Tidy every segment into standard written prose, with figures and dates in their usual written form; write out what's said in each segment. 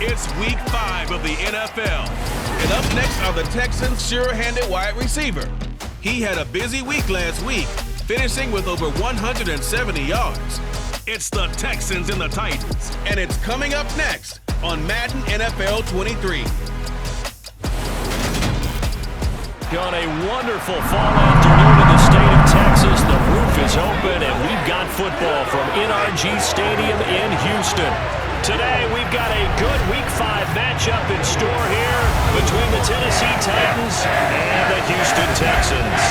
It's week 5 of the NFL. And up next are the Texans' sure-handed wide receiver. He had a busy week last week, finishing with over 170 yards. It's the Texans and the Titans. And it's coming up next on Madden NFL 23. On a wonderful fall afternoon in the state of Texas, the roof is open and we've got football from NRG Stadium in Houston. Today we've got a good Week 5 matchup in store here between the Tennessee Titans and the Houston Texans.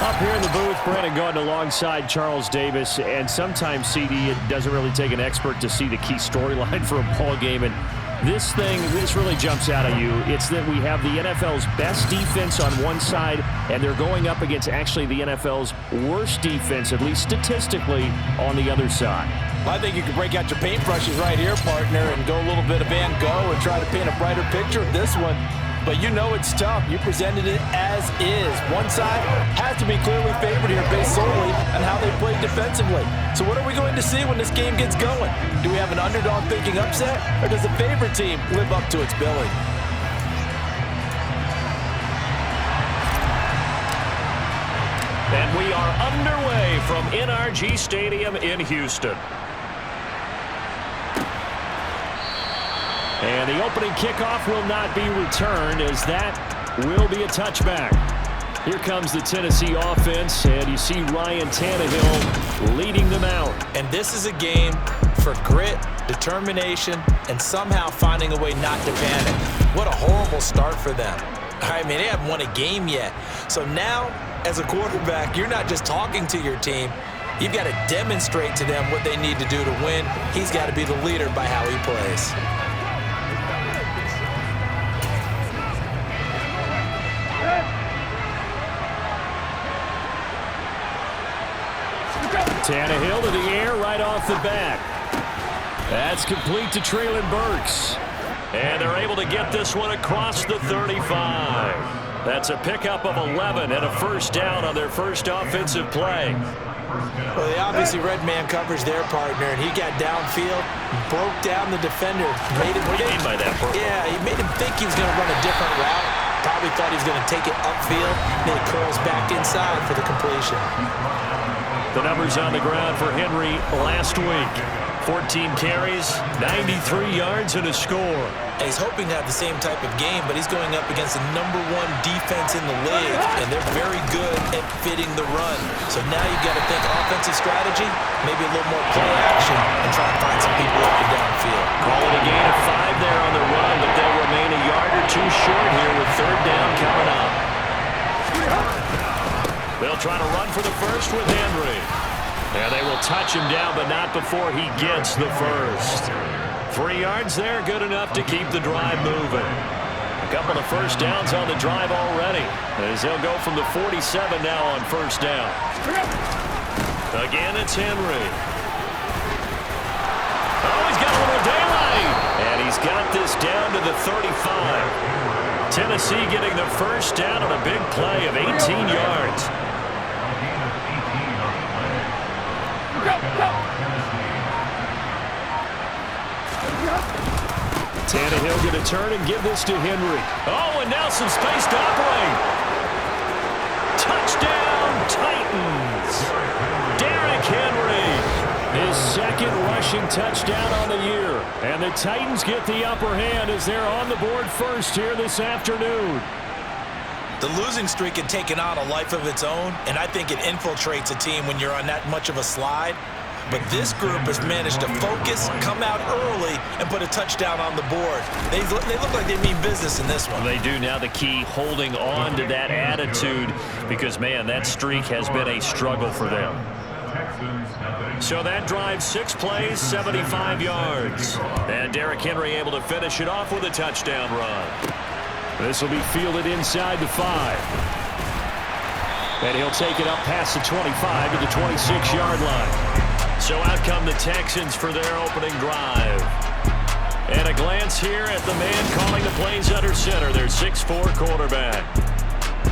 Up here in the booth, Brandon Gordon alongside Charles Davis, and sometimes, CD, it doesn't really take an expert to see the key storyline for a ball game, and this really jumps out at you. It's that we have the NFL's best defense on one side, and they're going up against actually the NFL's worst defense, at least statistically, on the other side. I think you can break out your paintbrushes right here, partner, and go a little bit of Van Gogh and try to paint a brighter picture of this one. But you know it's tough. You presented it as is. One side has to be clearly favored here based solely on how they played defensively. So what are we going to see when this game gets going? Do we have an underdog thinking upset, or does the favorite team live up to its billing? And we are underway from NRG Stadium in Houston. And the opening kickoff will not be returned, as that will be a touchback. Here comes the Tennessee offense, and you see Ryan Tannehill leading them out. And this is a game for grit, determination, and somehow finding a way not to panic. What a horrible start for them. I mean, they haven't won a game yet. So now, as a quarterback, you're not just talking to your team. You've got to demonstrate to them what they need to do to win. He's got to be the leader by how he plays. Tannehill to the air right off the bat. That's complete to Treylon Burks. And they're able to get this one across the 35. That's a pickup of 11 and a first down on their first offensive play. Well, they obviously read man coverage their partner, and he got downfield, broke down the defender. What do you mean by that, Burke? Yeah, he made him think he was going to run a different route. Probably thought he was going to take it upfield, then he curls back inside for the completion. The numbers on the ground for Henry last week. 14 carries, 93 yards, and a score. He's hoping to have the same type of game, but he's going up against the #1 defense in the league, and they're very good at fitting the run. So now you've got to think offensive strategy, maybe a little more play action, and try to find some people up and downfield. Call it a gain of 5 there on the run, but they'll remain a yard or two short here with third down coming up. They'll try to run for the first with Henry. And they will touch him down, but not before he gets the first. 3 yards there, good enough to keep the drive moving. A couple of first downs on the drive already, as they'll go from the 47 now on first down. Again, it's Henry. Oh, he's got a little daylight. And he's got this down to the 35. Tennessee getting the first down on a big play of 18 yards. Tannehill going to turn and give this to Henry. Oh, and now some space to operate. Touchdown, Titans. Derrick Henry, his second rushing touchdown on the year. And the Titans get the upper hand as they're on the board first here this afternoon. The losing streak had taken on a life of its own, and I think it infiltrates a team when you're on that much of a slide. But this group has managed to focus, come out early, and put a touchdown on the board. They look like they mean business in this one. They do. Now the key, holding on to that attitude, because, man, that streak has been a struggle for them. So that drive, 6 plays, 75 yards. And Derrick Henry able to finish it off with a touchdown run. This will be fielded inside the 5. And he'll take it up past the 25 to the 26-yard line. So out come the Texans for their opening drive. And a glance here at the man calling the plays under center, their 6'4" quarterback.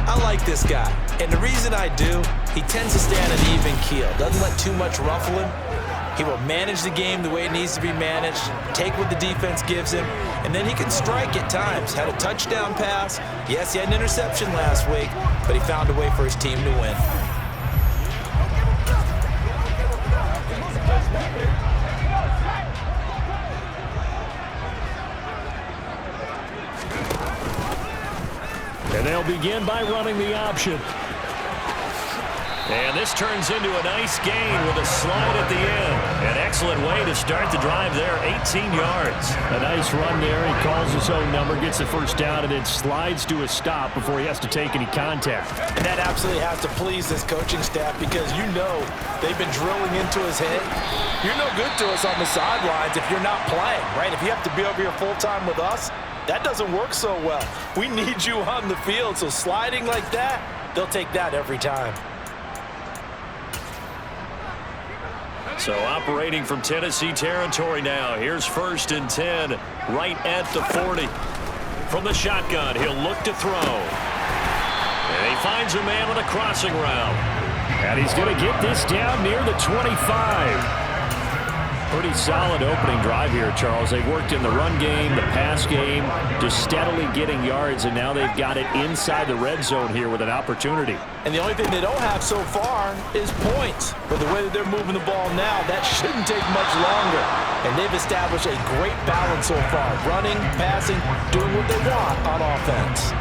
I like this guy, and the reason I do, he tends to stay on an even keel, doesn't let too much ruffle him. He will manage the game the way it needs to be managed, take what the defense gives him, and then he can strike at times. Had a touchdown pass. Yes, he had an interception last week, but he found a way for his team to win. And they'll begin by running the option. And this turns into a nice gain with a slide at the end. An excellent way to start the drive there, 18 yards. A nice run there. He calls his own number, gets the first down, and then slides to a stop before he has to take any contact. And that absolutely has to please this coaching staff because you know they've been drilling into his head. You're no good to us on the sidelines if you're not playing, right? If you have to be over here full-time with us, that doesn't work so well. We need you on the field, so sliding like that, they'll take that every time. So operating from Tennessee territory now. Here's 1st and 10, right at the 40. From the shotgun, he'll look to throw. And he finds a man with a crossing route. And he's going to get this down near the 25. Pretty solid opening drive here, Charles. They've worked in the run game, the pass game, just steadily getting yards, and now they've got it inside the red zone here with an opportunity. And the only thing they don't have so far is points. But the way that they're moving the ball now, that shouldn't take much longer. And they've established a great balance so far. Running, passing, doing what they want on offense.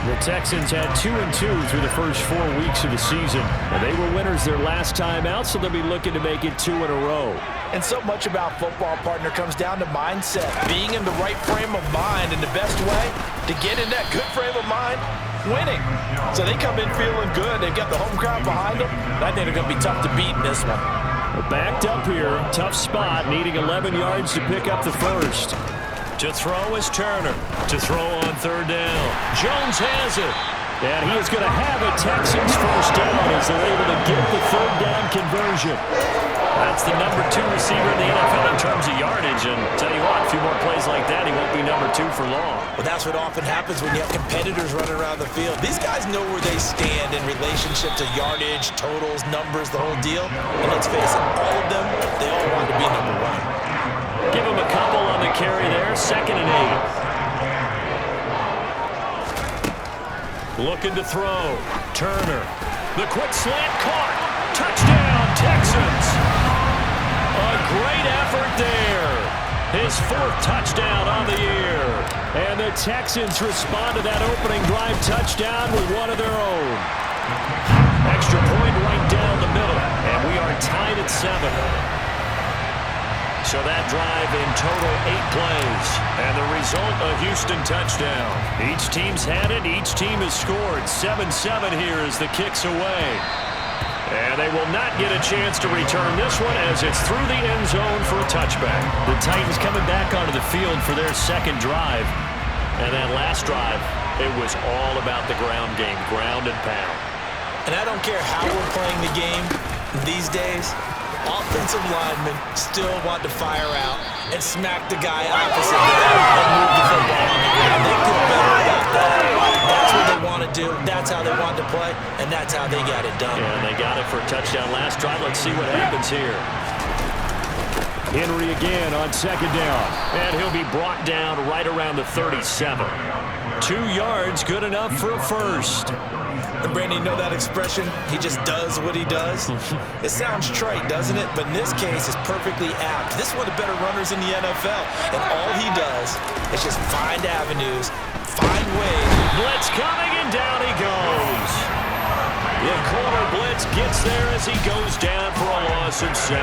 The Texans had 2-2 through the first 4 weeks of the season. And they were winners their last time out, so they'll be looking to make it 2 in a row. And so much about football, partner, comes down to mindset. Being in the right frame of mind, and the best way to get in that good frame of mind, winning. So they come in feeling good. They've got the home crowd behind them. I think they're going to be tough to beat in this one. We're backed up here. Tough spot, needing 11 yards to pick up the first. To throw is Turner. To throw on 3rd down. Jones has it. And he is going to have a Texans first down as they're able to get the 3rd down conversion. That's the number 2 receiver in the NFL in terms of yardage. And tell you what, a few more plays like that, he won't be number 2 for long. Well, that's what often happens when you have competitors running around the field. These guys know where they stand in relationship to yardage, totals, numbers, the whole deal. And let's face it, all of them, they all want to be number 1. Give him a couple on the carry there, 2nd and 8. Looking to throw. Turner. The quick slant caught. Touchdown, Texans. A great effort there. His 4th touchdown on the year. And the Texans respond to that opening drive touchdown with one of their own. Extra point right down the middle. And we are tied at 7. So that drive in total 8 plays. And the result, a Houston touchdown. Each team's had it. Each team has scored. 7-7 here as the kick's away. And they will not get a chance to return this one as it's through the end zone for a touchback. The Titans coming back onto the field for their 2nd drive. And that last drive, it was all about the ground game, ground and pound. And I don't care how we're playing the game these days, offensive linemen still want to fire out and smack the guy opposite them and move the football on the ground. They feel better about that. That's what they want to do. That's how they want to play, and that's how they got it done. And they got it for a touchdown last drive. Let's see what happens here. Henry again on 2nd down. And he'll be brought down right around the 37. 2 yards, good enough for a first. And Brandon, you know that expression? He just does what he does. It sounds trite, doesn't it? But in this case, it's perfectly apt. This is one of the better runners in the NFL. And all he does is just find avenues, find ways. Blitz coming, and down he goes. The corner blitz gets there as he goes down for a loss of 7.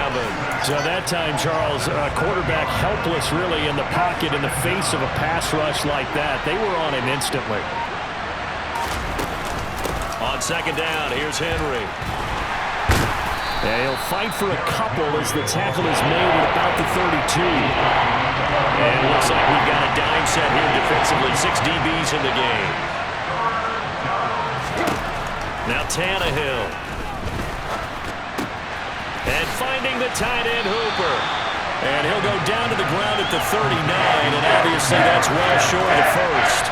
So that time, Charles, quarterback helpless really in the pocket in the face of a pass rush like that. They were on him instantly. On 2nd down, here's Henry. Yeah, he'll fight for a couple as the tackle is made at about the 32. And it looks like we've got a dime set here defensively. 6 DBs in the game. Now Tannehill. And finding the tight end Hooper. And he'll go down to the ground at the 39, and obviously that's well short of the first.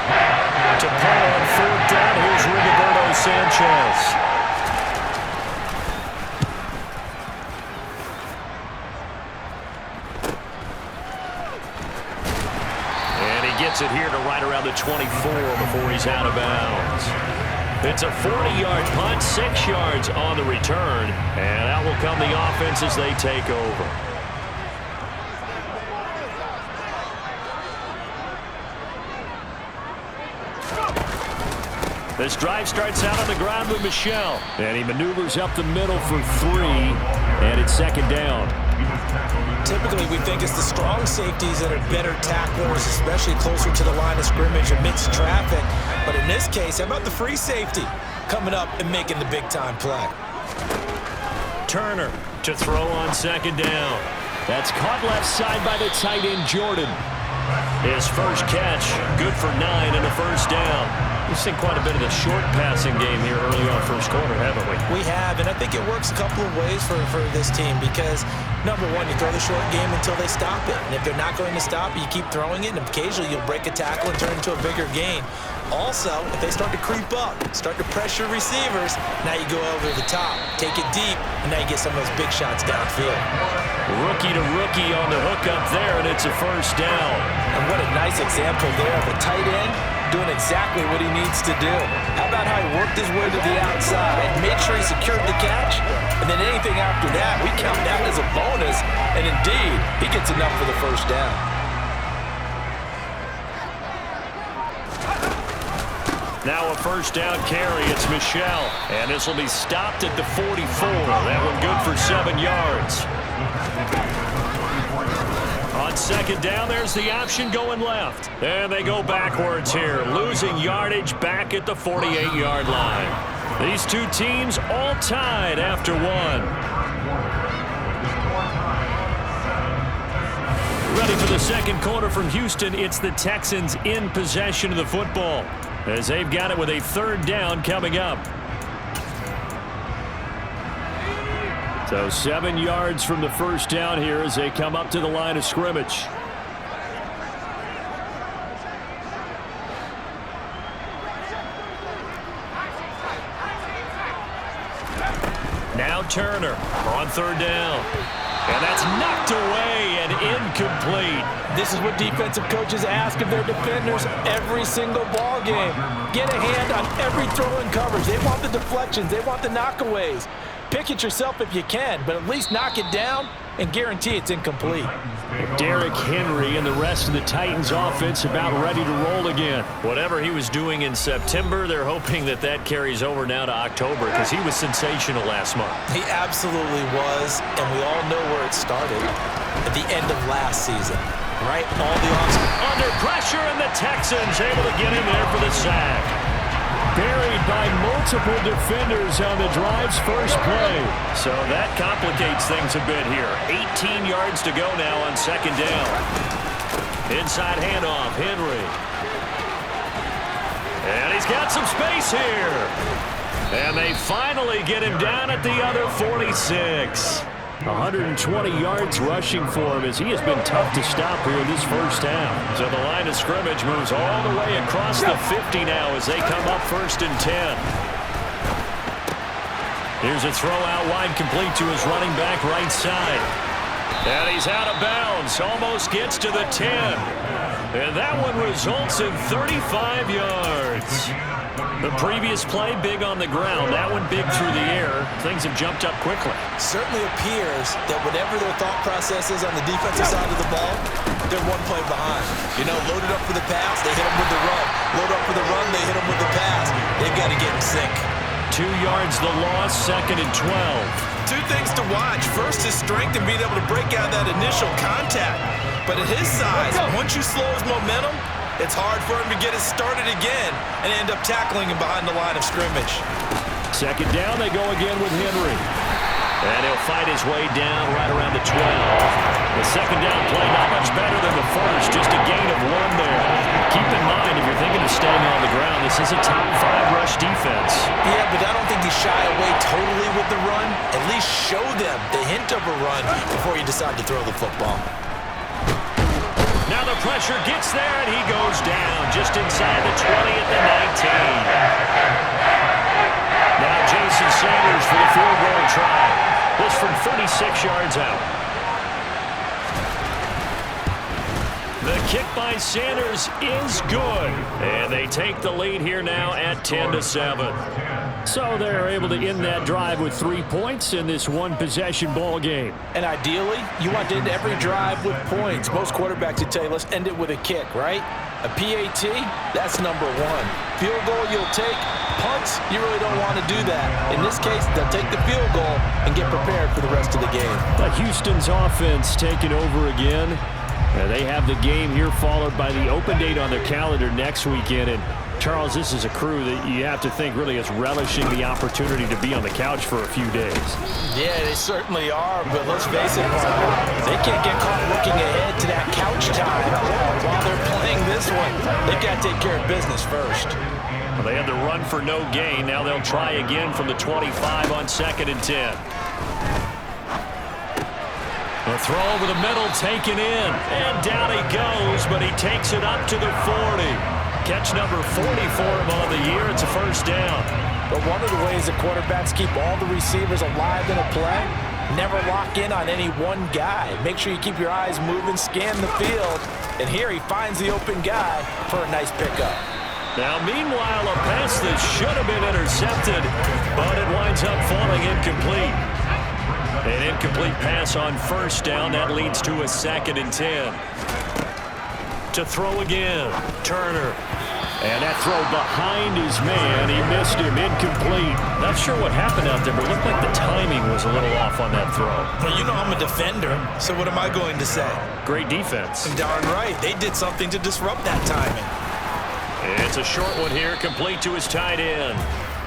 To pull on 4th down, here's Rigoberto Sanchez. Gets it here to right around the 24 before he's out of bounds. It's a 40-yard punt, 6 yards on the return, and out will come the offense as they take over. This drive starts out on the ground with Michel, and he maneuvers up the middle for 3, and it's second down. Typically, we think it's the strong safeties that are better tacklers, especially closer to the line of scrimmage amidst traffic. But in this case, how about the free safety coming up and making the big-time play? Turner to throw on second down. That's caught left side by the tight end, Jordan. His first catch, good for 9 and a first down. We've seen quite a bit of the short passing game here early on first quarter, haven't we? We have, and I think it works a couple of ways for this team because, number one, you throw the short game until they stop it. And if they're not going to stop it, you keep throwing it, and occasionally you'll break a tackle and turn it into a bigger gain. Also, if they start to creep up, start to pressure receivers, now you go over the top, take it deep, and now you get some of those big shots downfield. Rookie to rookie on the hook up there, and it's a first down. And what a nice example there of a tight end doing exactly what he needs to do. How about how he worked his way to the outside, made sure he secured the catch, and then anything after that, we count that as a bonus, and indeed, he gets enough for the first down. Now a first down carry, it's Michel, and this will be stopped at the 44. That one good for 7 yards. On second down, there's the option going left. And they go backwards here, losing yardage back at the 48-yard line. These two teams all tied after one. Ready for the second quarter from Houston. It's the Texans in possession of the football as they've got it with a third down coming up. So 7 yards from the first down here as they come up to the line of scrimmage. Now Turner on third down. And that's knocked away and incomplete. This is what defensive coaches ask of their defenders every single ball game. Get a hand on every throw in coverage. They want the deflections. They want the knockaways. Pick it yourself if you can, but at least knock it down and guarantee it's incomplete. Derrick Henry and the rest of the Titans offense about ready to roll again. Whatever he was doing in September, they're hoping that that carries over now to October because he was sensational last month. He absolutely was, and we all know where it started at the end of last season, right? All the offense under pressure, and the Texans able to get him there for the sack. Buried by multiple defenders on the drive's first play. So that complicates things a bit here. 18 yards to go now on second down. Inside handoff, Henry. And he's got some space here. And they finally get him down at the other 46. 120 yards rushing for him as he has been tough to stop here in this first half. So the line of scrimmage moves all the way across the 50 now as they come up 1st and 10. Here's a throw out wide complete to his running back right side. And he's out of bounds, almost gets to the 10. And that one results in 35 yards. The previous play, big on the ground. That one big through the air. Things have jumped up quickly. Certainly appears that whatever their thought process is on the defensive side of the ball, they're one play behind. You know, loaded up for the pass, they hit them with the run. Load up for the run, they hit them with the pass. They've got to get in sync. 2 yards the loss, 2nd and 12. Two things to watch. First, his strength and being able to break out that initial contact. But at his size, once you slow his momentum, it's hard for him to get it started again and end up tackling him behind the line of scrimmage. Second down, they go again with Henry. And he'll fight his way down right around the 12. The second down play not much better than the first, just a gain of 1 there. Keep in mind, if you're thinking of staying on the ground, this is a top 5 rush defense. Yeah, but I don't think you shy away totally with the run. At least show them the hint of a run before you decide to throw the football. Now the pressure gets there, and he goes down just inside the 20 at the 19. try. This from 36 yards out. The kick by Sanders is good. And they take the lead here now at 10-7. So they're able to end that drive with 3 points in this one-possession ball game. And ideally, you want to end every drive with points. Most quarterbacks would tell you, let's end it with a kick, right? A PAT, that's number one. Field goal you'll take. Punts, you really don't want to do that. In this case, they'll take the field goal and get prepared for the rest of the game. The Houston's offense taking over again. They have the game here followed by the open date on their calendar next weekend. And Charles, this is a crew that you have to think really is relishing the opportunity to be on the couch for a few days. Yeah, they certainly are, but let's face it, they can't get caught looking ahead to that couch time while they're playing this one. They've got to take care of business first. Well, they had the run for no gain. Now they'll try again from the 25 on 2nd and 10. A throw over the middle, taken in, and down he goes, but he takes it up to the 40. Catch number 40 for him on the year. It's a first down. But one of the ways that quarterbacks keep all the receivers alive in a play, never lock in on any one guy. Make sure you keep your eyes moving, scan the field, and here he finds the open guy for a nice pickup. Now, meanwhile, a pass that should have been intercepted, but it winds up falling incomplete. An incomplete pass on first down. That leads to a 2nd and 10. To throw again, Turner. And that throw behind his man. He missed him, incomplete. Not sure what happened out there, but it looked like the timing was a little off on that throw. Well, you know I'm a defender, so what am I going to say? Great defense. Darn right. They did something to disrupt that timing. It's a short one here, complete to his tight end.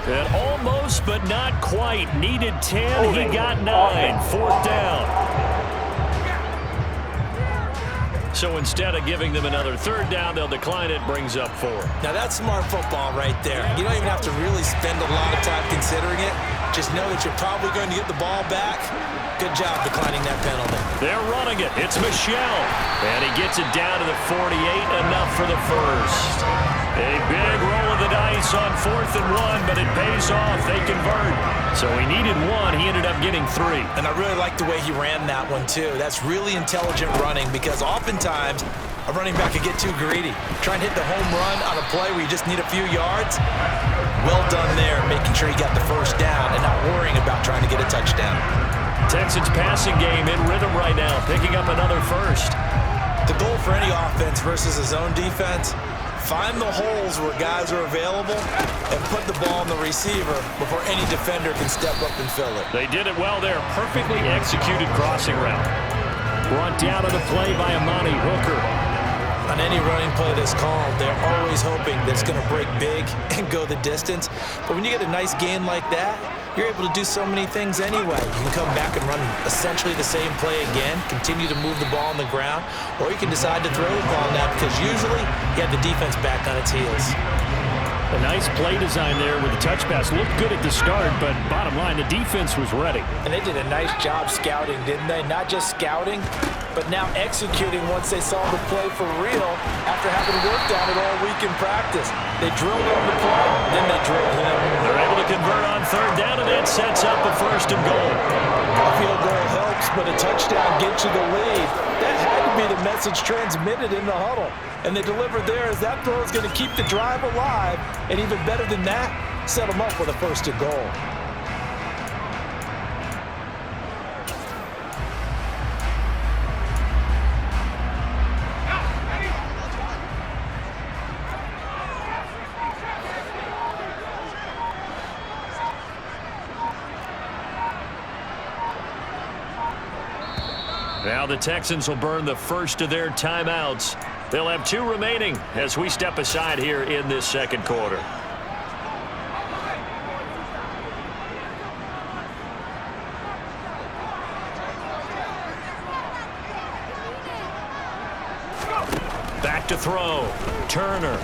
And almost, but not quite. Needed 10, he got 9. 4th down. So instead of giving them another 3rd down, they'll decline it, brings up 4. Now that's smart football right there. You don't even have to really spend a lot of time considering it. Just know that you're probably going to get the ball back. Good job declining that penalty. They're running it. It's Michel. And he gets it down to the 48, enough for the first. A big roll of the dice on 4th and 1, but it pays off. They convert. So he needed 1. He ended up getting 3. And I really like the way he ran that one, too. That's really intelligent running because oftentimes a running back could get too greedy. Try and hit the home run on a play where you just need a few yards. Well done there, making sure he got the first down and not worrying about trying to get a touchdown. Texans passing game in rhythm right now, picking up another first. The goal for any offense versus a zone defense, find the holes where guys are available and put the ball on the receiver before any defender can step up and fill it. They did it well there. Perfectly executed crossing route. Brought down on the play by Amani Hooker. On any running play that's called, they're always hoping that it's going to break big and go the distance. But when you get a nice gain like that, you're able to do so many things anyway. You can come back and run essentially the same play again, continue to move the ball on the ground, or you can decide to throw the ball now because usually you have the defense back on its heels. A nice play design there with the touch pass. Looked good at the start, but bottom line, the defense was ready. And they did a nice job scouting, didn't they? Not just scouting, but now executing once they saw the play for real after having worked on it all week in practice. They drilled on the play, then they drilled him. They're able to convert on 3rd down, and it sets up a 1st and goal. A field goal helps, but a touchdown gets you the lead. That had to be the message transmitted in the huddle. And they delivered there as that throw is going to keep the drive alive. And even better than that, set them up with a 1st and goal. Now the Texans will burn the first of their timeouts. They'll have 2 remaining as we step aside here in this 2nd quarter. Back to throw. Turner.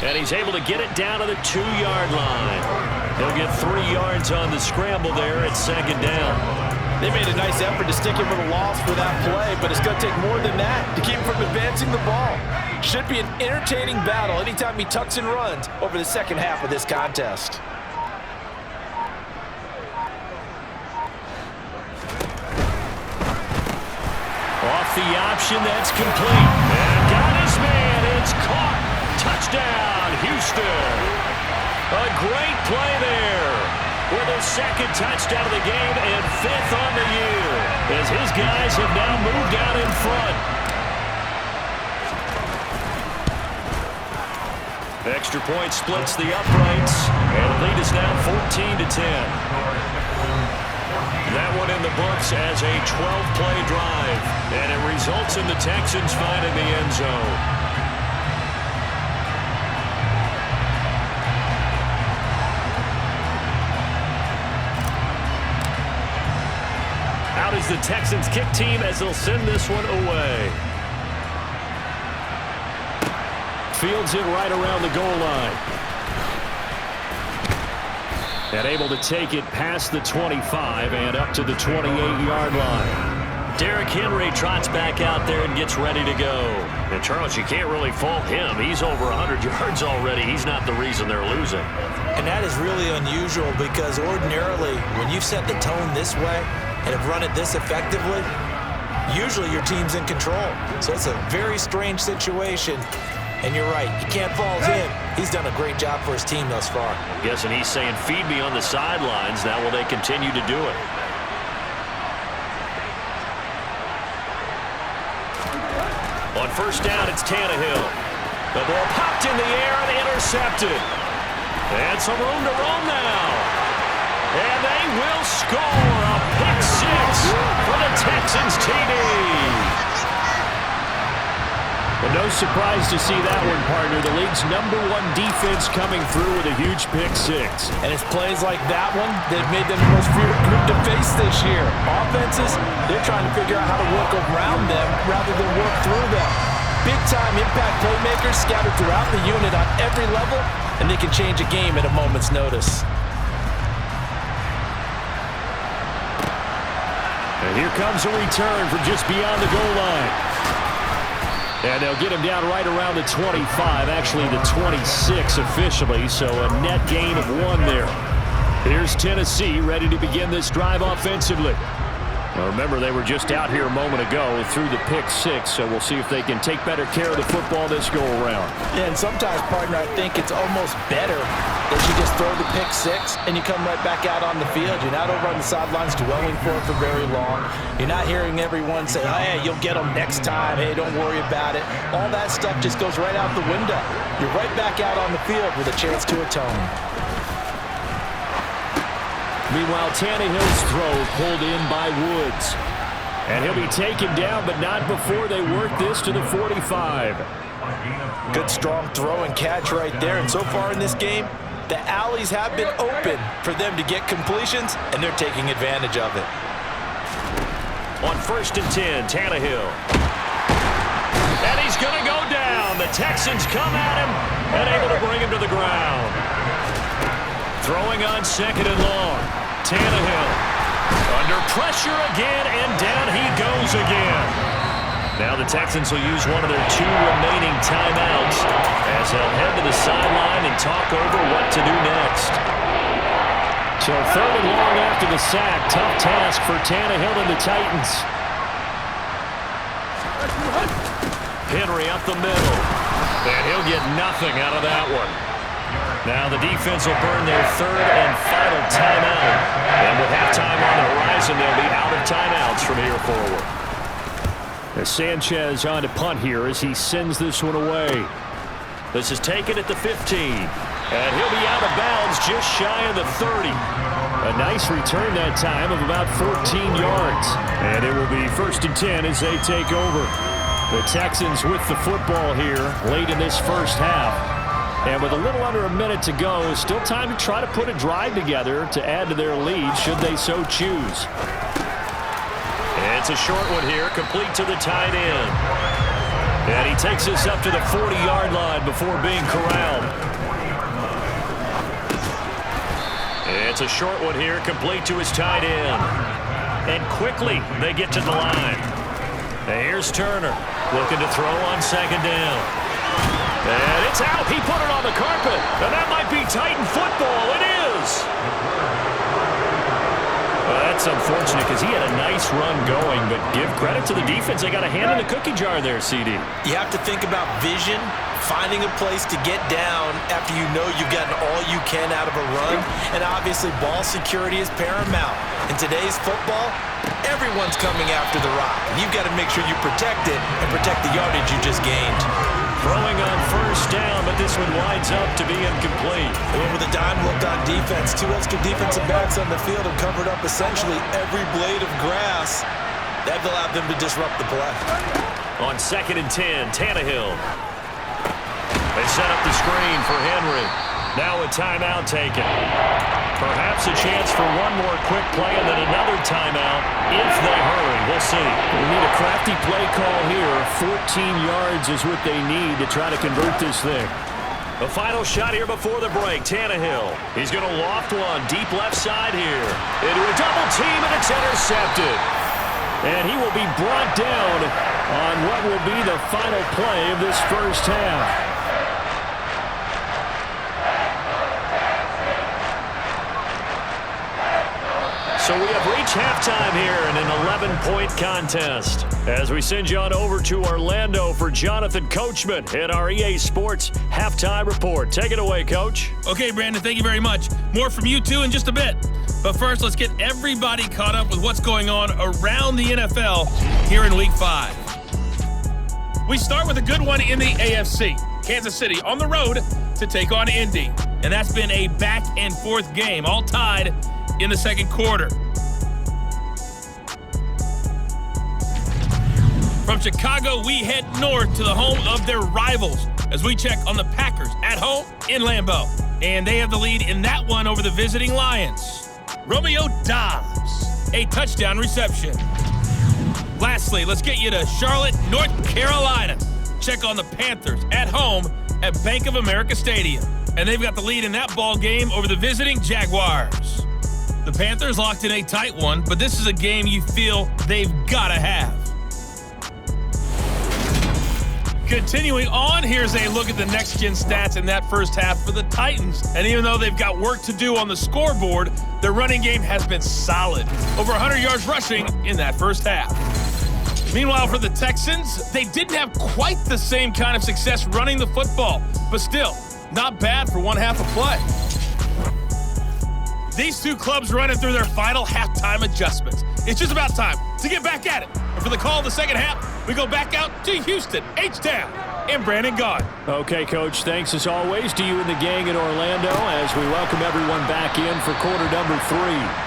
And he's able to get it down to the 2-yard line. He'll get 3 yards on the scramble there at 2nd down. They made a nice effort to stick him with a loss for that play, but it's going to take more than that to keep him from advancing the ball. Should be an entertaining battle anytime he tucks and runs over the second half of this contest. Off the option, that's complete. And got his man. It's caught. Touchdown, Houston. A great play there. With his second touchdown of the game and 5th on the year, as his guys have now moved out in front. Extra point splits the uprights, and the lead is now 14-10. That one in the books as a 12-play drive, and it results in the Texans finding the end zone. Out is the Texans kick team as they'll send this one away. Fields it right around the goal line. And able to take it past the 25 and up to the 28-yard line. Derrick Henry trots back out there and gets ready to go. And Charles, you can't really fault him. He's over 100 yards already. He's not the reason they're losing. And that is really unusual because ordinarily when you've set the tone this way and have run it this effectively, usually your team's in control. So it's a very strange situation. And you're right, you can't fault him. He's done a great job for his team thus far. I'm guessing he's saying, feed me on the sidelines. Now will they continue to do it? On first down, it's Tannehill. The ball popped in the air and intercepted. And some room to roam now. And they will score a pick six for the Texans TD. Well, no surprise to see that one, partner. The league's #1 defense coming through with a huge pick six. And it's plays like that one that made them the most feared group to face this year. Offenses, they're trying to figure out how to work around them rather than work through them. Big-time impact playmakers scattered throughout the unit on every level, and they can change a game at a moment's notice. And here comes a return from just beyond the goal line. And they'll get him down right around the 25, actually the 26 officially, so a net gain of 1 there. Here's Tennessee ready to begin this drive offensively. Now remember, they were just out here a moment ago through the pick six, so we'll see if they can take better care of the football this go-around. Yeah, and sometimes, partner, I think it's almost better that you just throw the pick six and you come right back out on the field. You're not over on the sidelines dwelling for it for very long. You're not hearing everyone say, oh, hey, you'll get them next time. Hey, don't worry about it. All that stuff just goes right out the window. You're right back out on the field with a chance to atone. Meanwhile, Tannehill's throw pulled in by Woods. And he'll be taken down, but not before they work this to the 45. Good strong throw and catch right there. And so far in this game, the alleys have been open for them to get completions, and they're taking advantage of it. On 1st and 10, Tannehill. And he's going to go down. The Texans come at him and able to bring him to the ground. Throwing on 2nd and long. Tannehill under pressure again, and down he goes again. Now the Texans will use one of their 2 remaining timeouts as they'll head to the sideline and talk over what to do next. So 3rd and long after the sack. Tough task for Tannehill and the Titans. Henry up the middle. And he'll get nothing out of that one. Now the defense will burn their 3rd and final timeout. And with halftime on the horizon, they'll be out of timeouts from here forward. As Sanchez on to punt here as he sends this one away. This is taken at the 15. And he'll be out of bounds just shy of the 30. A nice return that time of about 14 yards. And it will be 1st and 10 as they take over. The Texans with the football here late in this first half. And with a little under a minute to go, still time to try to put a drive together to add to their lead should they so choose. It's a short one here, complete to the tight end. And he takes us up to the 40-yard line before being corralled. It's a short one here, complete to his tight end. And quickly they get to the line. And here's Turner looking to throw on 2nd down. And it's out. He put it on the carpet. And that might be Titan football. It is. Well, that's unfortunate because he had a nice this run going, but give credit to the defense. They got a hand in the cookie jar there, CD. You have to think about vision, finding a place to get down after you know you've gotten all you can out of a run, and obviously ball security is paramount. In today's football, everyone's coming after the rock. You've got to make sure you protect it and protect the yardage you just gained. Throwing on first down, but this one winds up to be incomplete. They went with a dime look on defense. 2 extra defensive backs on the field and covered up essentially every blade of grass. That allowed them to disrupt the play. On 2nd and 10, Tannehill. They set up the screen for Henry. Now a timeout taken. Perhaps a chance for one more quick play and then another timeout if they hurry. We'll see. We need a crafty play call here. 14 yards is what they need to try to convert this thing. The final shot here before the break. Tannehill. He's going to loft one deep left side here. Into a double team, and it's intercepted. And he will be brought down on what will be the final play of this first half. So we have reached halftime here in an 11-point contest. As we send you on over to Orlando for Jonathan Coachman at our EA Sports Halftime Report. Take it away, Coach. Okay, Brandon, thank you very much. More from you two in just a bit. But first, let's get everybody caught up with what's going on around the NFL here in Week 5. We start with a good one in the AFC. Kansas City on the road to take on Indy. And that's been a back-and-forth game, all tied in the second quarter. From Chicago, we head north to the home of their rivals as we check on the Packers at home in Lambeau. And they have the lead in that one over the visiting Lions. Romeo Dobbs, a touchdown reception. Lastly, let's get you to Charlotte, North Carolina. Check on the Panthers at home at Bank of America Stadium. And they've got the lead in that ball game over the visiting Jaguars. The Panthers locked in a tight one, but this is a game you feel they've got to have. Continuing on, here's a look at the next-gen stats in that first half for the Titans. And even though they've got work to do on the scoreboard, their running game has been solid. Over 100 yards rushing in that first half. Meanwhile, for the Texans, they didn't have quite the same kind of success running the football, but still, not bad for one half of play. These two clubs running through their final halftime adjustments. It's just about time to get back at it. And for the call of the second half, we go back out to Houston, H-Town, and Brandon Gaud. Okay, Coach, thanks as always to you and the gang in Orlando as we welcome everyone back in for quarter number 3.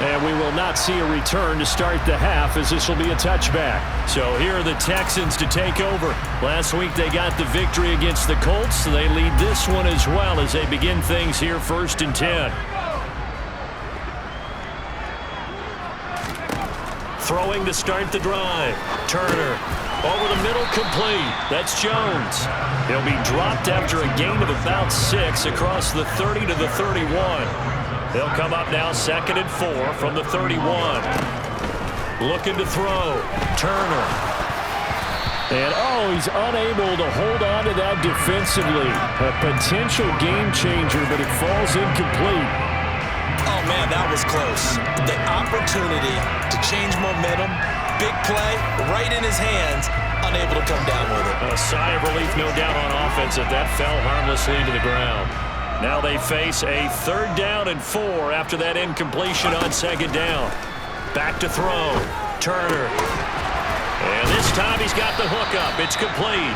And we will not see a return to start the half as this will be a touchback. So here are the Texans to take over. Last week they got the victory against the Colts, so they lead this one as well as they begin things here 1st and 10. Throwing to start the drive. Turner over the middle, complete. That's Jones. He'll be dropped after a gain of about 6 across the 30 to the 31. They'll come up now 2nd and 4 from the 31. Looking to throw. Turner. And he's unable to hold on to that defensively. A potential game changer, but it falls incomplete. Oh, man, that was close. The opportunity to change momentum, big play, right in his hands, unable to come down with it. A sigh of relief, no doubt, on offense that fell harmlessly to the ground. Now they face a 3rd down and 4 after that incompletion on 2nd down. Back to throw. Turner. And this time he's got the hook up. It's complete.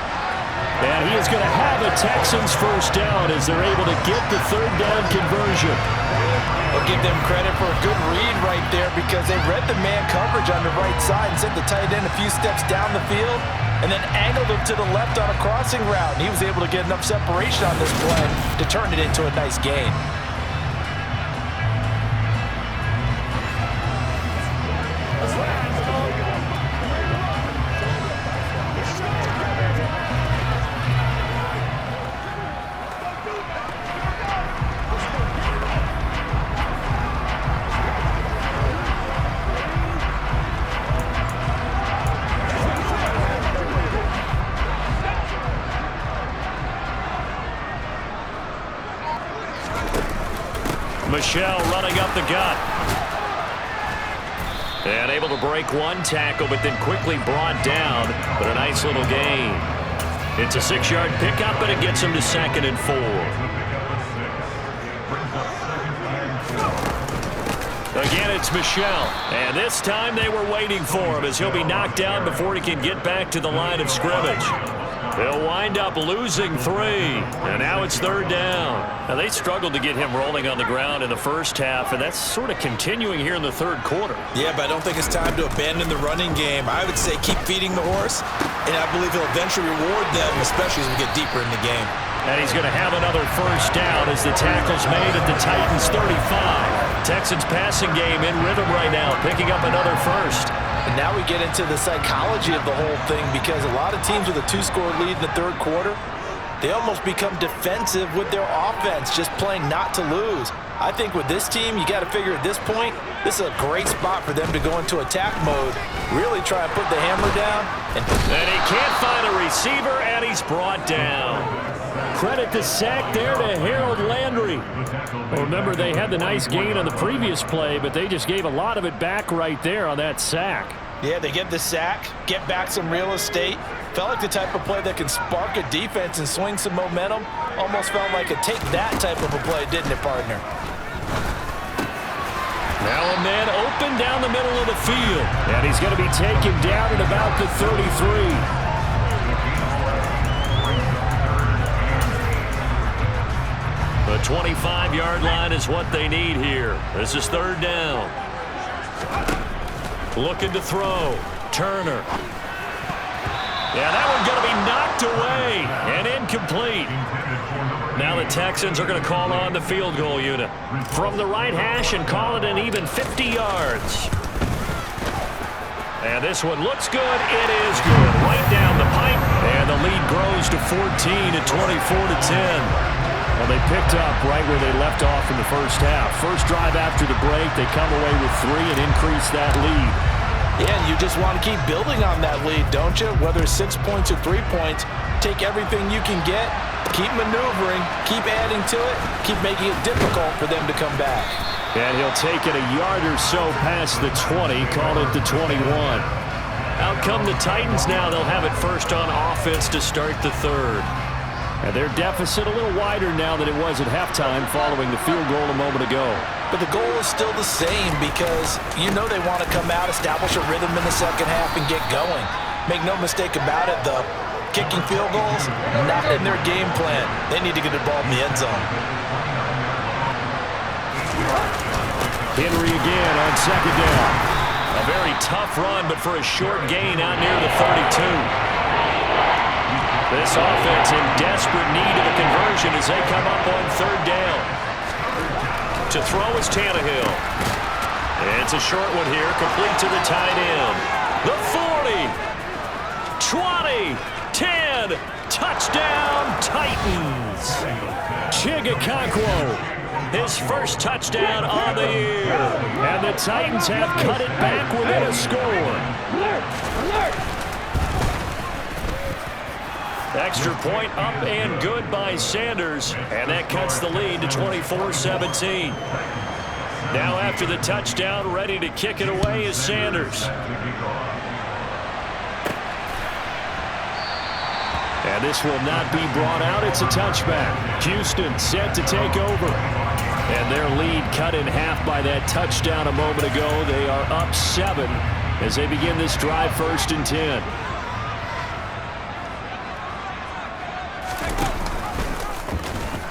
And he is going to have a Texans first down as they're able to get the 3rd down conversion. I'll give them credit for a good read right there because they read the man coverage on the right side and sent the tight end a few steps down the field and then angled him to the left on a crossing route. And he was able to get enough separation on this play to turn it into a nice gain. Michelle running up the gut. And able to break one tackle, but then quickly brought down. But a nice little gain. It's a 6-yard pickup, and it gets him to 2nd and 4. Again, it's Michel. And this time they were waiting for him as he'll be knocked down before he can get back to the line of scrimmage. They'll wind up losing 3, and now it's 3rd down. Now, they struggled to get him rolling on the ground in the first half, and that's sort of continuing here in the 3rd quarter. Yeah, but I don't think it's time to abandon the running game. I would say keep feeding the horse, and I believe he'll eventually reward them, especially as we get deeper in the game. And he's going to have another 1st down as the tackle's made at the Titans' 35. Texans passing game in rhythm right now, picking up another 1st. And now we get into the psychology of the whole thing, because a lot of teams with a 2-score lead in the 3rd quarter, they almost become defensive with their offense, just playing not to lose. I think with this team, you got to figure at this point, this is a great spot for them to go into attack mode, really try and put the hammer down. And he can't find a receiver, and he's brought down. Credit the sack there to Harold Landry. Well, remember, they had the nice gain on the previous play, but they just gave a lot of it back right there on that sack. Yeah, they get the sack, get back some real estate. Felt like the type of play that can spark a defense and swing some momentum. Almost felt like a take that type of a play, didn't it, partner? Now a man open down the middle of the field. And he's going to be taken down at about the 33. The 25-yard line is what they need here. This is 3rd down. Looking to throw. Turner. Yeah, that one's going to be knocked away and incomplete. Now the Texans are going to call on the field goal unit from the right hash and call it an even 50 yards. And this one looks good. It is good. Right down the pipe. And the lead grows to 14 at 24-10. Well, they picked up right where they left off in the first half. First drive after the break, they come away with 3 and increase that lead. Yeah, and you just want to keep building on that lead, don't you? Whether it's 6 points or 3 points, take everything you can get, keep maneuvering, keep adding to it, keep making it difficult for them to come back. And he'll take it a yard or so past the 20, call it the 21. Out come the Titans now. They'll have it first on offense to start the 3rd. And their deficit a little wider now than it was at halftime following the field goal a moment ago. But the goal is still the same, because you know they want to come out, establish a rhythm in the second half, and get going. Make no mistake about it, the kicking field goals, not in their game plan. They need to get the ball in the end zone. Henry again on 2nd down. A very tough run, but for a short gain out near the 32. This offense in desperate need of a conversion as they come up on 3rd down. To throw is Tannehill. It's a short one here, complete to the tight end. The 40, 20, 10, touchdown Titans. Chigakonkwo, his first touchdown on the year. And the Titans have cut it back within a score. Extra point up and good by Sanders, and that cuts the lead to 24-17. Now after the touchdown, ready to kick it away is Sanders. And this will not be brought out. It's a touchback. Houston set to take over. And their lead cut in half by that touchdown a moment ago. They are up 7 as they begin this drive 1st and 10.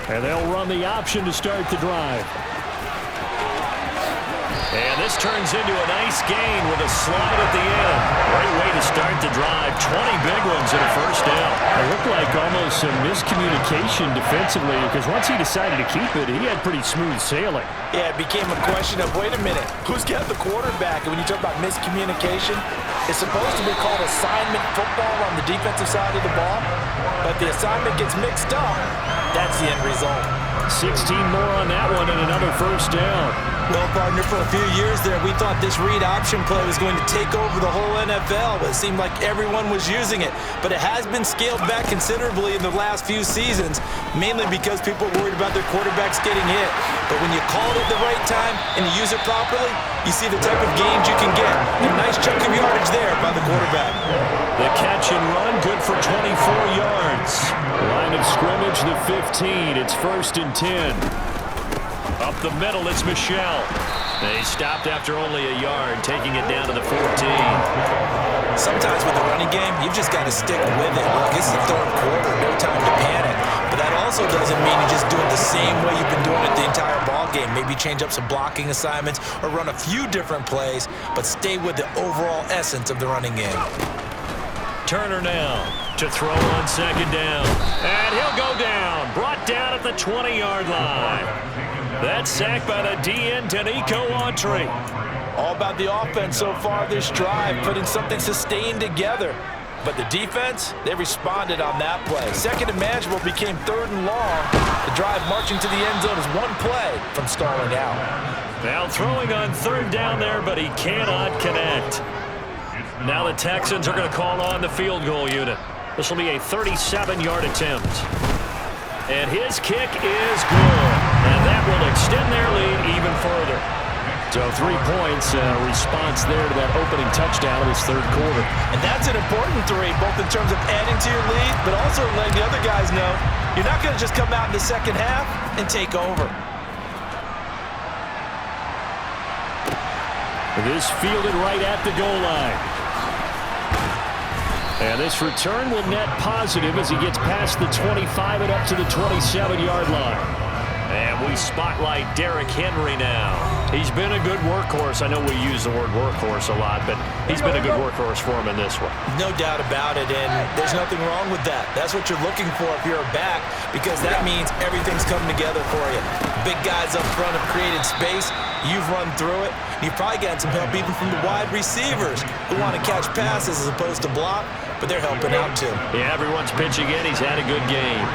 And they'll run the option to start the drive. And this turns into a nice gain with a slide at the end. Great way to start the drive. 20 big ones in a first down. It looked like almost some miscommunication defensively, because once he decided to keep it, he had pretty smooth sailing. Yeah, it became a question of, wait a minute, who's got the quarterback? And when you talk about miscommunication, it's supposed to be called assignment football on the defensive side of the ball. But the assignment gets mixed up. That's the end result. 16 more on that one and another first down. Well, partner, for a few years there, we thought this read option play was going to take over the whole NFL. It seemed like everyone was using it. But it has been scaled back considerably in the last few seasons, mainly because people are worried about their quarterbacks getting hit. But when you call it at the right time and you use it properly, you see the type of gains you can get. A nice chunk of yardage there by the quarterback. The catch and run, good for 24 yards. Line of scrimmage, the 15. It's 1st and 10. Up the middle, it's Michel. They stopped after only a yard, taking it down to the 14. Sometimes with the running game, you've just got to stick with it. Look, it's the third quarter, no time to panic. But that also doesn't mean you just do it the same way you've been doing it the entire ball game. Maybe change up some blocking assignments or run a few different plays, but stay with the overall essence of the running game. Turner now to throw on 2nd down. And he'll go down, brought down at the 20-yard line. That's sacked by the DN, Danico Autry. All about the offense so far this drive, putting something sustained together. But the defense, they responded on that play. 2nd and manageable became 3rd and long. The drive marching to the end zone is one play from stalling out. Now throwing on 3rd down there, but he cannot connect. Now the Texans are going to call on the field goal unit. This will be a 37-yard attempt. And his kick is good. And that will extend their lead even further. So 3 points, response there to that opening touchdown of this 3rd quarter. And that's an important 3, both in terms of adding to your lead, but also letting the other guys know you're not going to just come out in the second half and take over. This fielded right at the goal line. And this return will net positive as he gets past the 25 and up to the 27-yard line. And we spotlight Derrick Henry now. He's been a good workhorse. I know we use the word workhorse a lot, but he's been a good workhorse for him in this one. No doubt about it, and there's nothing wrong with that. That's what you're looking for if you're a back, because that means everything's coming together for you. Big guys up front have created space. You've run through it. You've probably gotten some help even from the wide receivers who want to catch passes as opposed to block, but they're helping out too. Yeah, everyone's pitching in. He's had a good game.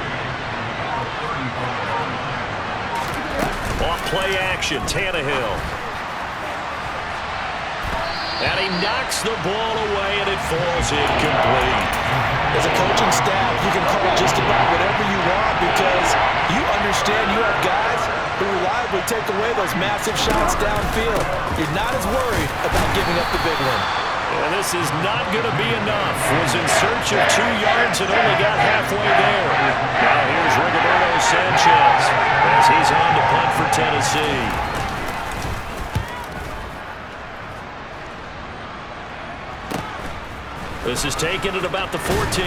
Off play action, Tannehill. And he knocks the ball away, and it falls incomplete. As a coaching staff, you can call just about whatever you want because you understand you have guys who reliably take away those massive shots downfield. You're not as worried about giving up the big one. And this is not going to be enough. Was in search of 2 yards and only got halfway there. Now here's Rigoberto Sanchez as he's on to punt for Tennessee. This is taken at about the 14.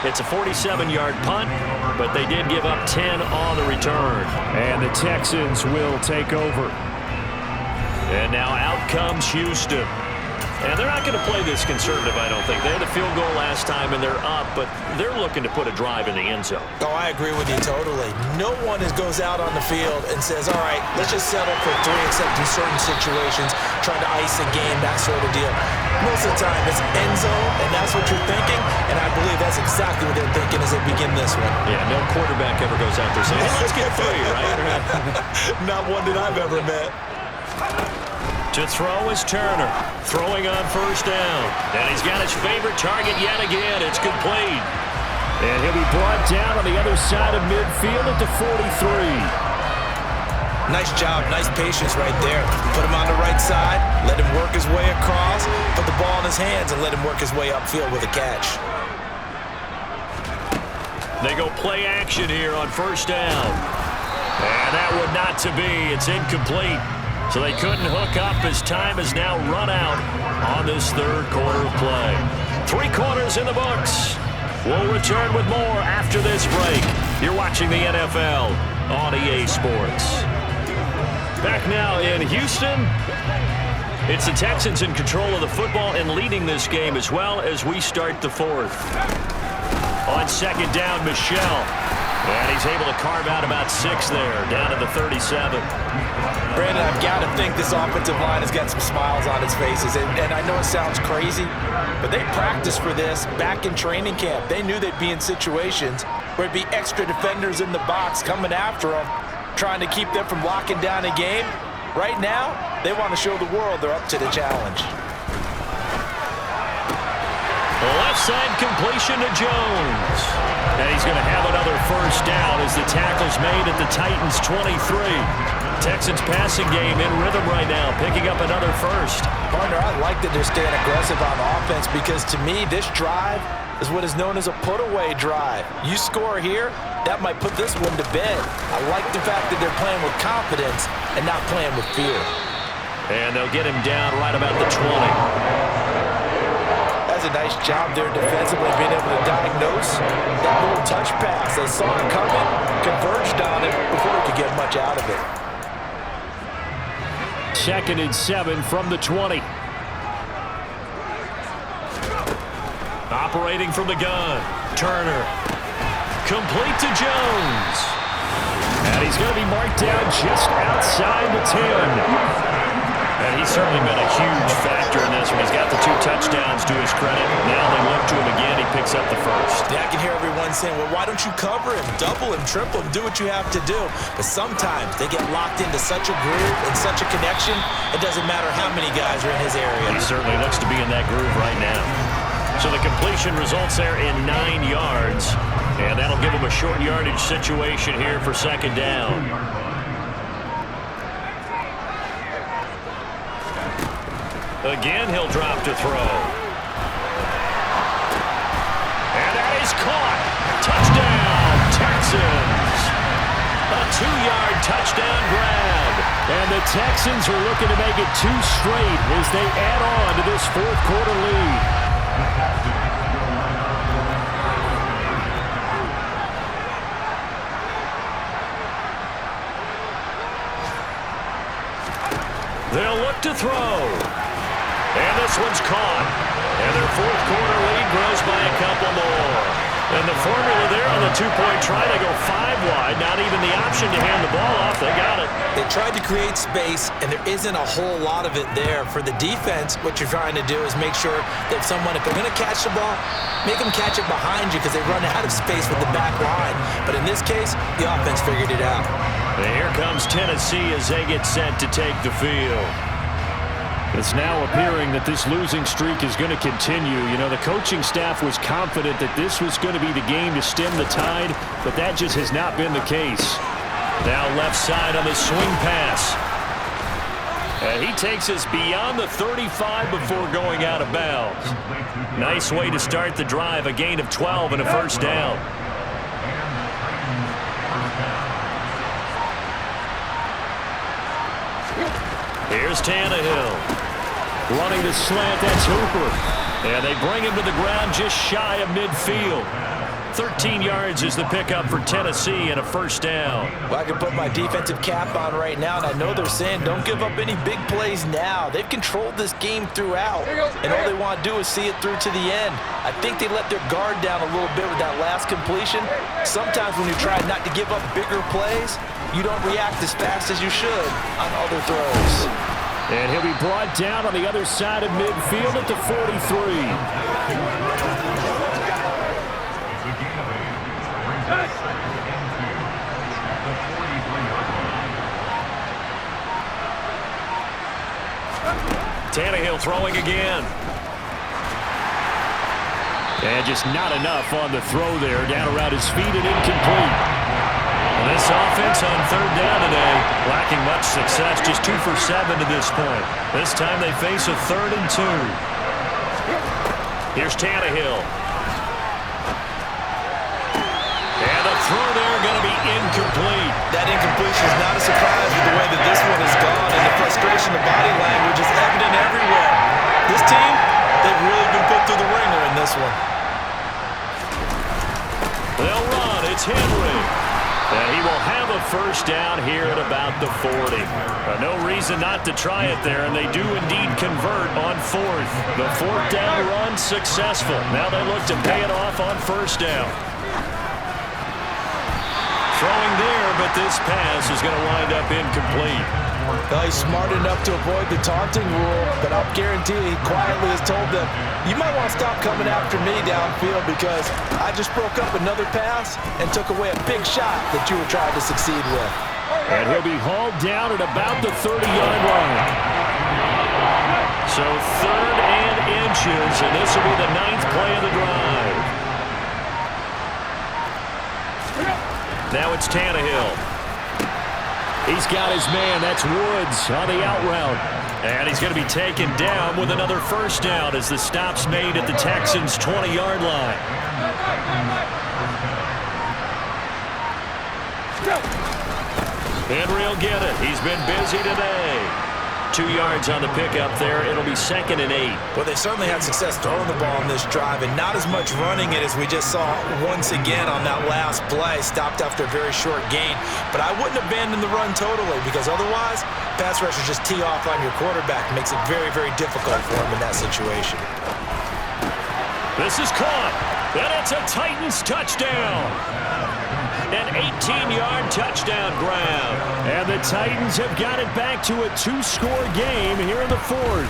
It's a 47-yard punt, but they did give up 10 on the return. And the Texans will take over. And now out comes Houston. And they're not going to play this conservative, I don't think. They had a field goal last time, and they're up, but they're looking to put a drive in the end zone. Oh, I agree with you totally. No one goes out on the field and says, all right, let's just settle for 3, except in certain situations, trying to ice a game, that sort of deal. Most of the time, it's end zone, and that's what you're thinking, and I believe that's exactly what they're thinking as they begin this one. Yeah, no quarterback ever goes out there saying, hey, let's get 3, right? Not one that I've ever met. To throw is Turner, throwing on 1st down. And he's got his favorite target yet again. It's complete. And he'll be brought down on the other side of midfield at the 43. Nice job, nice patience right there. Put him on the right side, let him work his way across, put the ball in his hands, and let him work his way upfield with a catch. They go play action here on 1st down. And that would not to be. It's incomplete. So they couldn't hook up as time has now run out on this 3rd quarter of play. 3 quarters in the books. We'll return with more after this break. You're watching the NFL on EA Sports. Back now in Houston. It's the Texans in control of the football and leading this game as well as we start the 4th. On 2nd down, Michel. And he's able to carve out about 6 there, down to the 37. Brandon, I've got to think this offensive line has got some smiles on its faces. And I know it sounds crazy, but they practiced for this back in training camp. They knew they'd be in situations where it'd be extra defenders in the box coming after them, trying to keep them from locking down a game. Right now, they want to show the world they're up to the challenge. Left side completion to Jones. And he's going to have another first down as the tackle's made at the Titans' 23. Texans passing game in rhythm right now, picking up another first. Partner, I like that they're staying aggressive on offense because to me, this drive is what is known as a put-away drive. You score here, that might put this one to bed. I like the fact that they're playing with confidence and not playing with fear. And they'll get him down right about the 20. That's a nice job there defensively, being able to diagnose that little touch pass. They saw it coming, converged on it before he could get much out of it. 2nd and 7 from the 20. Operating from the gun. Turner. Complete to Jones. And he's going to be marked down just outside the 10. And he's certainly been a huge factor in this one. He's got the 2 touchdowns to his credit. Now they look to him again. He picks up the first. Yeah, I can hear everyone saying, well, why don't you cover him, double him, triple him, do what you have to do. But sometimes they get locked into such a groove and such a connection, it doesn't matter how many guys are in his area. He certainly looks to be in that groove right now. So the completion results there in 9 yards. And that'll give him a short yardage situation here for 2nd down. Again, he'll drop to throw. And that is caught. Touchdown, Texans. A 2-yard touchdown grab. And the Texans are looking to make it 2 straight as they add on to this 4th quarter lead. They'll look to throw. And this one's caught. And their 4th quarter lead grows by a couple more. And the formula there on the 2-point try to go 5 wide. Not even the option to hand the ball off. They got it. They tried to create space, and there isn't a whole lot of it there. For the defense, what you're trying to do is make sure that someone, if they're going to catch the ball, make them catch it behind you because they run out of space with the back line. But in this case, the offense figured it out. And here comes Tennessee as they get set to take the field. It's now appearing that this losing streak is going to continue. You know, the coaching staff was confident that this was going to be the game to stem the tide, but that just has not been the case. Now left side on the swing pass. And he takes us beyond the 35 before going out of bounds. Nice way to start the drive, a gain of 12 and a first down. Here's Tannehill. Running the slant, that's Hooper. And they bring him to the ground just shy of midfield. 13 yards is the pickup for Tennessee and a first down. Well, I can put my defensive cap on right now, and I know they're saying don't give up any big plays now. They've controlled this game throughout, and all they want to do is see it through to the end. I think they let their guard down a little bit with that last completion. Sometimes when you try not to give up bigger plays, you don't react as fast as you should on other throws. And he'll be brought down on the other side of midfield at the 43. Tannehill throwing again. And just not enough on the throw there. Down around his feet and incomplete. This offense on 3rd down today, lacking much success, just 2 for 7 to this point. This time they face a 3rd and 2. Here's Tannehill. And the throw there going to be incomplete. That incompletion is not a surprise with the way that this one has gone, and the frustration, the body language is evident everywhere. This team, they've really been put through the ringer in this one. They'll run. It's Henry. And he will have a first down here at about the 40. No reason not to try it there, and they do indeed convert on 4th. The 4th down run successful. Now they look to pay it off on first down. Throwing there, but this pass is going to wind up incomplete. Well, he's smart enough to avoid the taunting rule, but I'll guarantee he quietly has told them, you might want to stop coming after me downfield because I just broke up another pass and took away a big shot that you were trying to succeed with. And he'll be hauled down at about the 30-yard line. So 3rd and inches, and this will be the 9th play of the drive. Now it's Tannehill. He's got his man. That's Woods on the out route. And he's going to be taken down with another first down as the stop's made at the Texans' 20-yard line. Henry will get it. He's been busy today. 2 yards on the pickup there. It'll be 2nd and 8. Well, they certainly had success throwing the ball on this drive and not as much running it as we just saw once again on that last play. Stopped after a very short gain. But I wouldn't abandon the run totally because otherwise, pass rushers just tee off on your quarterback. Makes it very, very difficult for him in that situation. This is caught. And it's a Titans touchdown. An 18-yard touchdown grab. And the Titans have got it back to a 2-score game here in the 4th.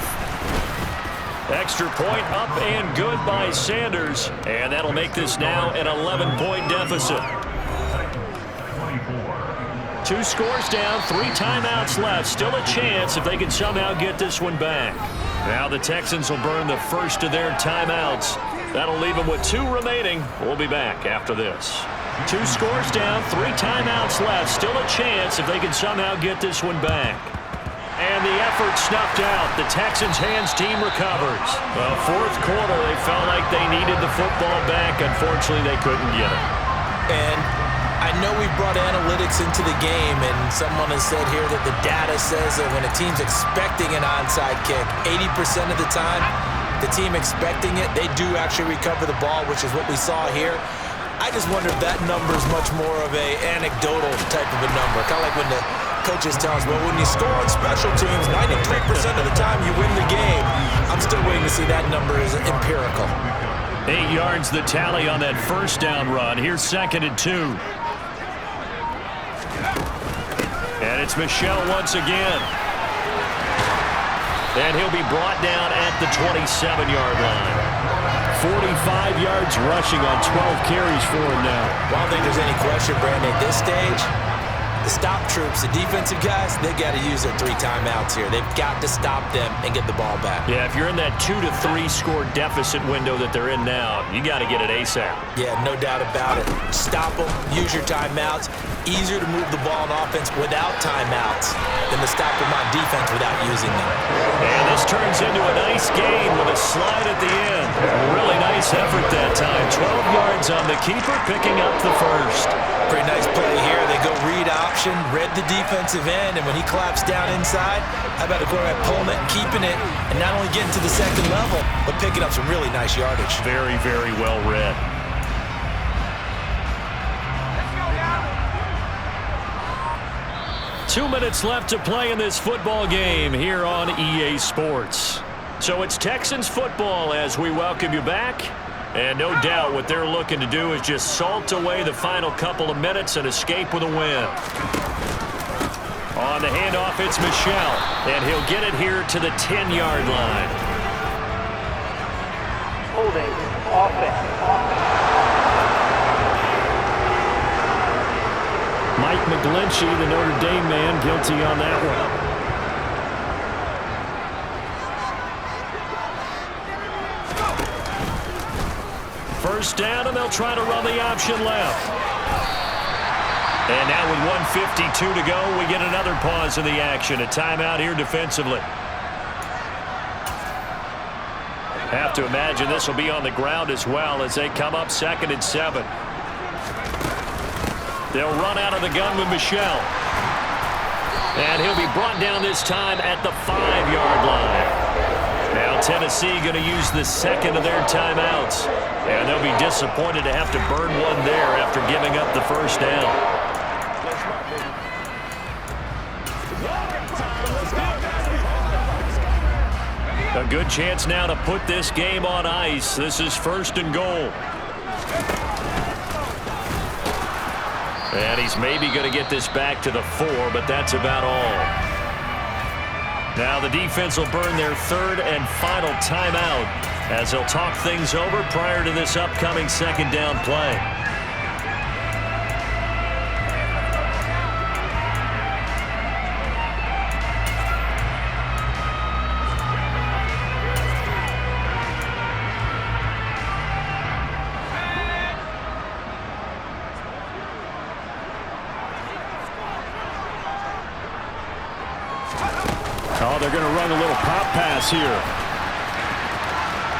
Extra point up and good by Sanders. And that'll make this now an 11-point deficit. 2 scores down, 3 timeouts left. Still a chance if they can somehow get this one back. Now the Texans will burn the first of their timeouts. That'll leave them with 2 remaining. We'll be back after this. 2 scores down, 3 timeouts left. Still a chance if they can somehow get this one back. And the effort snuffed out. The Texans' hands team recovers. Well, 4th quarter, they felt like they needed the football back. Unfortunately, they couldn't get it. And I know we brought analytics into the game, and someone has said here that the data says that when a team's expecting an onside kick, 80% of the time, the team expecting it, they do actually recover the ball, which is what we saw here. I just wonder if that number is much more of a anecdotal type of a number. Kind of like when the coaches tell us, well, when you score on special teams, 93% of the time you win the game. I'm still waiting to see that number is empirical. 8 yards the tally on that first down run. Here's 2nd and 2. And it's Michel once again. And he'll be brought down at the 27-yard line. 45 yards rushing on 12 carries for him now. Well, I don't think there's any question, Brandon, at this stage, the stop troops, the defensive guys, they got to use their 3 timeouts here. They've got to stop them and get the ball back. Yeah, if you're in that 2 to 3 score deficit window that they're in now, you got to get it ASAP. Yeah, no doubt about it. Stop them, use your timeouts. Easier to move the ball on offense without timeouts than to stop them on defense without using them. And this turns into a nice gain with a slide at the end. Really nice effort that time. 12 yards on the keeper, picking up the first. Pretty nice play here. They go read option, read the defensive end, and when he claps down inside, how about the quarterback pulling it, keeping it, and not only getting to the second level, but picking up some really nice yardage. Very, very well read. Two minutes left to play in this football game here on EA Sports. So it's Texans football as we welcome you back. And no doubt what they're looking to do is just salt away the final couple of minutes and escape with a win. On the handoff, it's Michel. And he'll get it here to the 10-yard line. Holding, offense. Mike McGlinchey, the Notre Dame man, guilty on that one. First down, and they'll try to run the option left. And now with 1:52 to go, we get another pause in the action. A timeout here defensively. Have to imagine this will be on the ground as well as they come up 2nd and 7. They'll run out of the gun with Michel. And he'll be brought down this time at the 5-yard line. Now Tennessee going to use the second of their timeouts. And they'll be disappointed to have to burn one there after giving up the first down. A good chance now to put this game on ice. This is 1st and goal. And he's maybe going to get this back to the 4, but that's about all. Now the defense will burn their third and final timeout as they'll talk things over prior to this upcoming second down play. Oh, they're going to run a little pop pass here.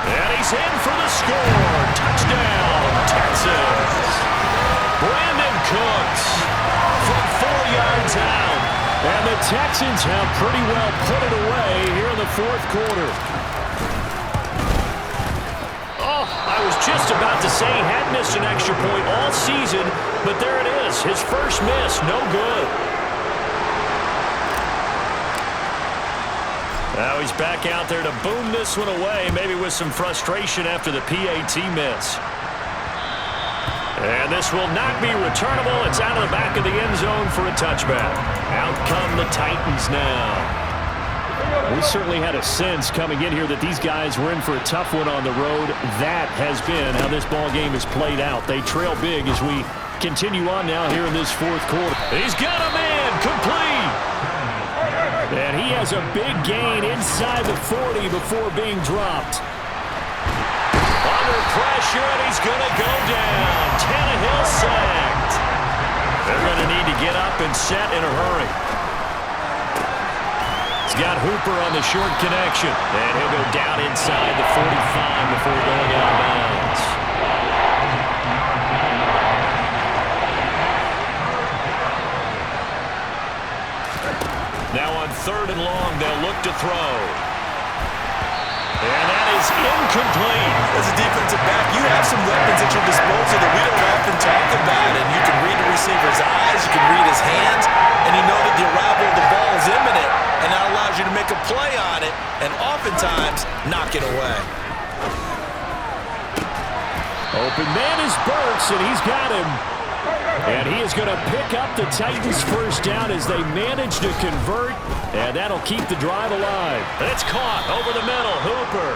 And he's in for the score. Touchdown, Texans. Brandon Cooks from 4 yards out. And the Texans have pretty well put it away here in the fourth quarter. Oh, I was just about to say he had missed an extra point all season, but there it is. His first miss, no good. Now he's back out there to boom this one away, maybe with some frustration after the PAT miss. And this will not be returnable. It's out of the back of the end zone for a touchback. Out come the Titans now. We certainly had a sense coming in here that these guys were in for a tough one on the road. That has been how this ball game has played out. They trail big as we continue on now here in this fourth quarter. He's got a man, complete. And he has a big gain inside the 40 before being dropped. Under pressure, and he's going to go down. Tannehill sacked. They're going to need to get up and set in a hurry. He's got Hooper on the short connection. And he'll go down inside the 45 before going out of bounds. Now on 3rd and long, they'll look to throw. And that is incomplete. As a defensive back, you have some weapons at your disposal that we don't often talk about, and you can read the receiver's eyes, you can read his hands, and you know that the arrival of the ball is imminent, and that allows you to make a play on it, and oftentimes knock it away. Open man is Burks, and he's got him. And he is going to pick up the Titans' first down as they manage to convert, and that'll keep the drive alive. It's caught over the middle. Hooper.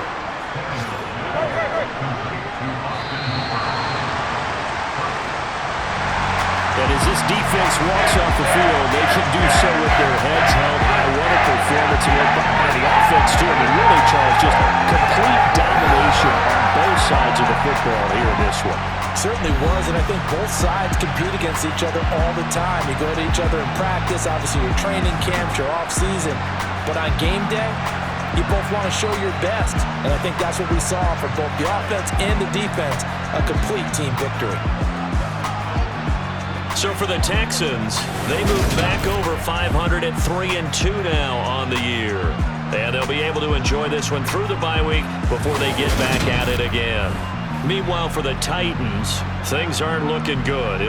And as this defense walks off the field, they can do so with their heads held high. What a performance by the offense, too. I mean, really, Charles, just complete domination on both sides of the football here in this one. Certainly was, and I think both sides compete against each other all the time. You go to each other in practice, obviously your training camps, your off-season, but on game day, you both want to show your best, and I think that's what we saw from both the offense and the defense, a complete team victory. So for the Texans, they move back over 500 at 3-2 now on the year. And they'll be able to enjoy this one through the bye week before they get back at it again. Meanwhile, for the Titans, things aren't looking good.